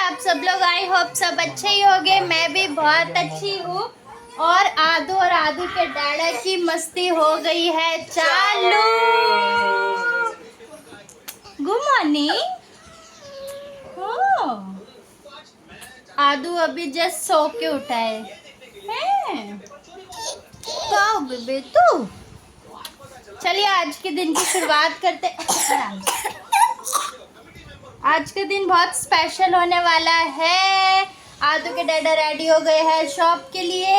आप सब लोग? आई होप सब अच्छे ही होंगे। मैं भी बहुत अच्छी हूँ। और आदू के डैडा की मस्ती हो गई है चालू। Good morning. आदू अभी जस्ट सो के उठा है। तो बेबे तू चलिए आज के दिन की शुरुआत करते। आज का दिन बहुत स्पेशल होने वाला है। आदू के डैडा रेडी हो गए हैं शॉप के लिए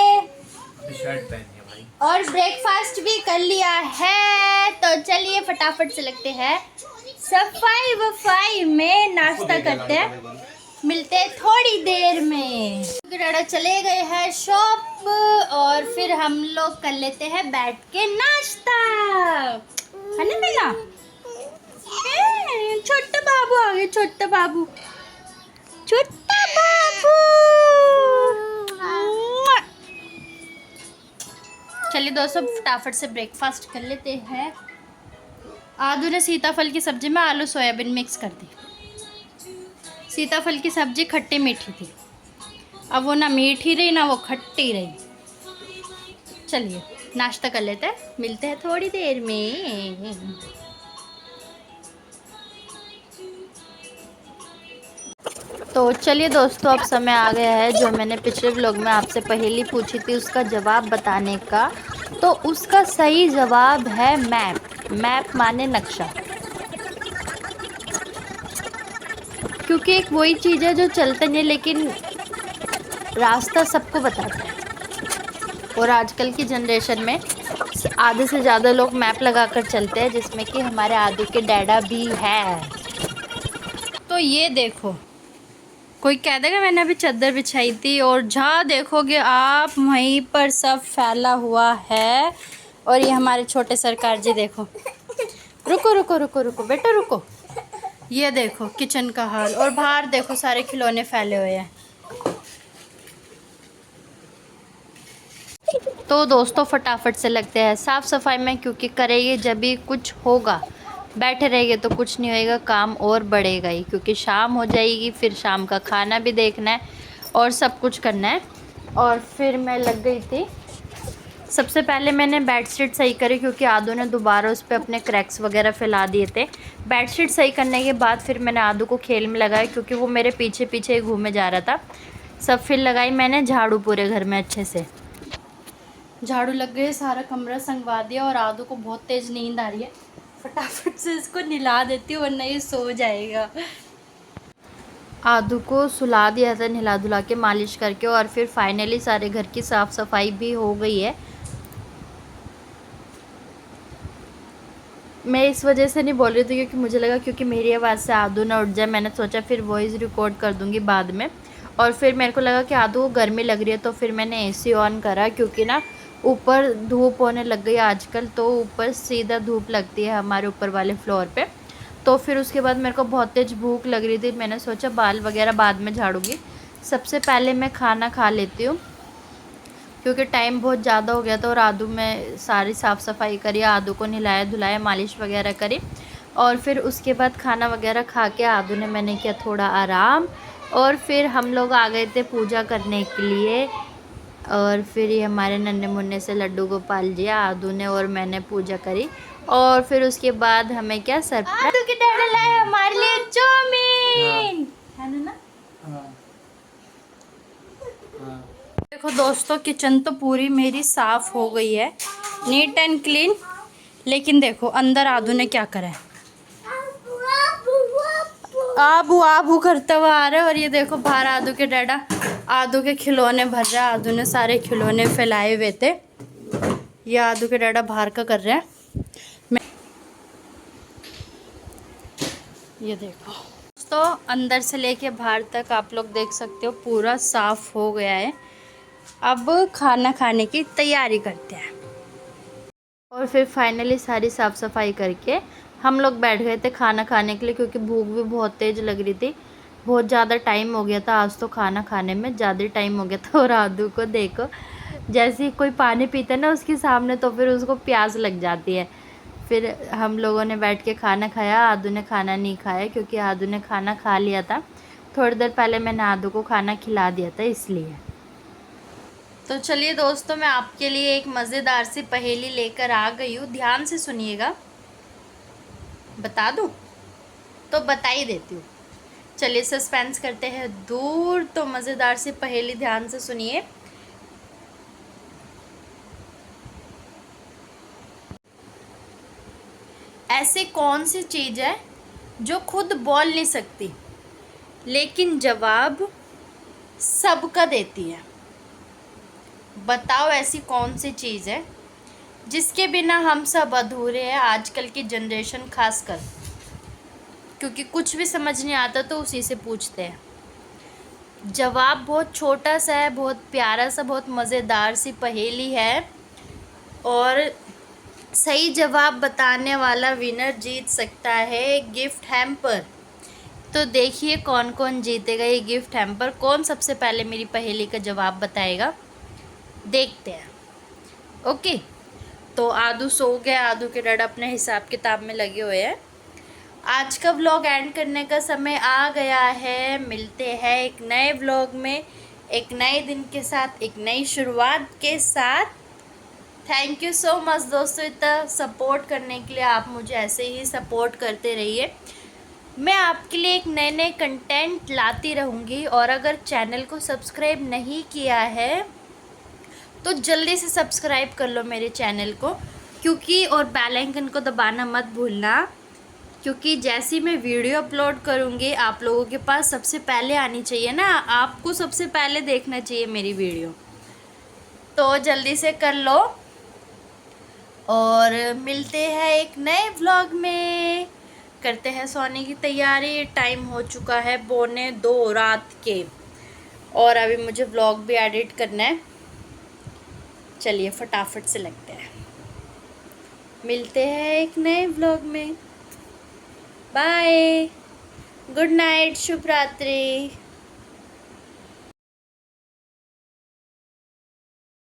शर्ट पहनी है भाई और ब्रेकफास्ट भी कर लिया है। तो चलिए फटाफट से लगते हैं सफाई वफाई में, नाश्ता करते हैं। मिलते हैं थोड़ी देर में। डैडा चले गए हैं शॉप और फिर हम लोग कर लेते हैं बैठ के नाश्ता, है ना बेला? छोटा बाबू आ गए, छोटा बाबू, छोटा बाबू। चलिए दोस्तों फटाफट से ब्रेकफास्ट कर लेते हैं। आदू ने सीताफल की सब्जी में आलू सोयाबीन मिक्स कर दी। सीताफल की सब्जी खट्टी मीठी थी, अब वो ना मीठी रही ना वो खट्टी रही। चलिए नाश्ता कर लेते हैं, मिलते हैं थोड़ी देर में। तो चलिए दोस्तों अब समय आ गया है जो मैंने पिछले व्लॉग में आपसे पहेली पूछी थी उसका जवाब बताने का। तो उसका सही जवाब है मैप। मैप माने नक्शा, क्योंकि एक वही चीज़ है जो चलते नहीं लेकिन रास्ता सबको बताता है। और आजकल की जनरेशन में आधे से ज़्यादा लोग मैप लगाकर चलते हैं, जिसमें कि हमारे आदू के डैडा भी है। तो ये देखो, कोई कह देगा मैंने अभी चादर बिछाई थी और जहाँ देखोगे आप वहीं पर सब फैला हुआ है। और ये हमारे छोटे सरकार जी देखो, रुको रुको रुको रुको बेटा रुको। ये देखो किचन का हाल, और बाहर देखो सारे खिलौने फैले हुए हैं। तो दोस्तों फटाफट से लगते हैं साफ़ सफाई में, क्योंकि करेंगे जब भी कुछ होगा, बैठे रहेंगे तो कुछ नहीं होएगा, काम और बढ़ेगा ही। क्योंकि शाम हो जाएगी, फिर शाम का खाना भी देखना है और सब कुछ करना है। और फिर मैं लग गई थी, सबसे पहले मैंने बेडशीट सही करी क्योंकि आदू ने दोबारा उस पर अपने क्रैक्स वगैरह फैला दिए थे। बेडशीट सही करने के बाद फिर मैंने आदू को खेल में लगाया क्योंकि वो मेरे पीछे पीछे घूमे जा रहा था। सब फिर लगाई मैंने झाड़ू पूरे घर में, अच्छे से झाड़ू लग गए, सारा कमरा संगवा दिया। और आदू को बहुत तेज़ नींद आ रही है, फटाफट से इसको निला देती हूँ वरना ये सो जाएगा। आदू को सुला दिया था नहला धुला के, मालिश करके, और फिर फाइनली सारे घर की साफ़ सफाई भी हो गई है। मैं इस वजह से नहीं बोल रही थी क्योंकि मुझे लगा क्योंकि मेरी आवाज़ से आदू ना उठ जाए, मैंने सोचा फिर वॉइस रिकॉर्ड कर दूँगी बाद में। और फिर मेरे को लगा कि आदू को गर्मी लग रही है तो फिर मैंने एसी ऑन करा, क्योंकि ना ऊपर धूप होने लग गई आजकल, तो ऊपर सीधा धूप लगती है हमारे ऊपर वाले फ्लोर पे। तो फिर उसके बाद मेरे को बहुत तेज़ भूख लग रही थी, मैंने सोचा बाल वगैरह बाद में झाड़ूंगी, सबसे पहले मैं खाना खा लेती हूँ क्योंकि टाइम बहुत ज़्यादा हो गया था। और आदू में सारी साफ़ सफाई करी, आदू को नहलाया धुलाया, मालिश वगैरह करी। और फिर उसके बाद खाना वगैरह खा के आदू ने मैंने किया थोड़ा आराम। और फिर हम लोग आ गए थे पूजा करने के लिए। और फिर ये हमारे नन्हे मुन्ने से लड्डू गोपाल जी, आदू ने और मैंने पूजा करी। और फिर उसके बाद हमें क्या सरप्राइज, आदू के डैडा लाए हमारे लिए चाउमीन, है ना? देखो दोस्तों किचन तो पूरी मेरी साफ़ हो गई है, नीट एंड क्लीन। लेकिन देखो अंदर आदू ने क्या करा है, आबू आबू करता हुआ आ रहा है। और ये देखो बाहर आदू के डैडा आदू के खिलौने भर रहा है। आदू ने सारे खिलौने फैलाए हुए थे, ये आदू के डैडा बाहर का कर रहे हैं। ये देखो दोस्तों अंदर से लेके बाहर तक आप लोग देख सकते हो पूरा साफ़ हो गया है। अब खाना खाने की तैयारी करते हैं। और फिर फाइनली सारी साफ़ सफाई करके हम लोग बैठ गए थे खाना खाने के लिए, क्योंकि भूख भी बहुत तेज़ लग रही थी, बहुत ज़्यादा टाइम हो गया था आज तो खाना खाने में ज़्यादा टाइम हो गया था। और आदू को देखो जैसे ही कोई पानी पीता है ना उसके सामने तो फिर उसको प्यास लग जाती है। फिर हम लोगों ने बैठ के खाना खाया, आदू ने खाना नहीं खाया क्योंकि आदू ने खाना खा लिया था। थोड़ी देर पहले मैंने आदू को खाना खिला दिया था इसलिए। तो चलिए दोस्तों, मैं आपके लिए एक मज़ेदार सी पहेली लेकर आ गई हूँ। ध्यान से सुनिएगा। बता दूँ? तो बता ही देती हूँ। चलिए सस्पेंस करते हैं दूर। तो मज़ेदार सी पहेली ध्यान से सुनिए। ऐसी कौन सी चीज़ है जो खुद बोल नहीं सकती लेकिन जवाब सबका देती है? बताओ ऐसी कौन सी चीज़ है जिसके बिना हम सब अधूरे हैं, आजकल की जनरेशन खासकर, क्योंकि कुछ भी समझ नहीं आता तो उसी से पूछते हैं। जवाब बहुत छोटा सा है, बहुत प्यारा सा, बहुत मज़ेदार सी पहेली है, और सही जवाब बताने वाला विनर जीत सकता है गिफ्ट हैम्पर। तो देखिए कौन कौन जीतेगा ये गिफ्ट हैम्पर। कौन सबसे पहले मेरी पहेली का जवाब बताएगा, देखते हैं। ओके, तो आदू सो गया। आदू के डैड अपने हिसाब किताब में लगे हुए हैं। आज का व्लॉग एंड करने का समय आ गया है। मिलते हैं एक नए व्लॉग में, एक नए दिन के साथ, एक नई शुरुआत के साथ। थैंक यू सो मच दोस्तों, इतना सपोर्ट करने के लिए। आप मुझे ऐसे ही सपोर्ट करते रहिए। मैं आपके लिए एक नए नए कंटेंट लाती रहूँगी। और अगर चैनल को सब्सक्राइब नहीं किया है तो जल्दी से सब्सक्राइब कर लो मेरे चैनल को, क्योंकि और बेल आइकन को दबाना मत भूलना, क्योंकि जैसी मैं वीडियो अपलोड करूँगी आप लोगों के पास सबसे पहले आनी चाहिए ना। आपको सबसे पहले देखना चाहिए मेरी वीडियो, तो जल्दी से कर लो। और मिलते हैं एक नए व्लॉग में। करते हैं सोने की तैयारी। टाइम हो चुका है 1:45 रात के, और अभी मुझे व्लॉग भी एडिट करना है। चलिए फटाफट से लगते हैं। मिलते हैं एक नए व्लॉग में। बाय, गुड नाइट, शुभ रात्रि।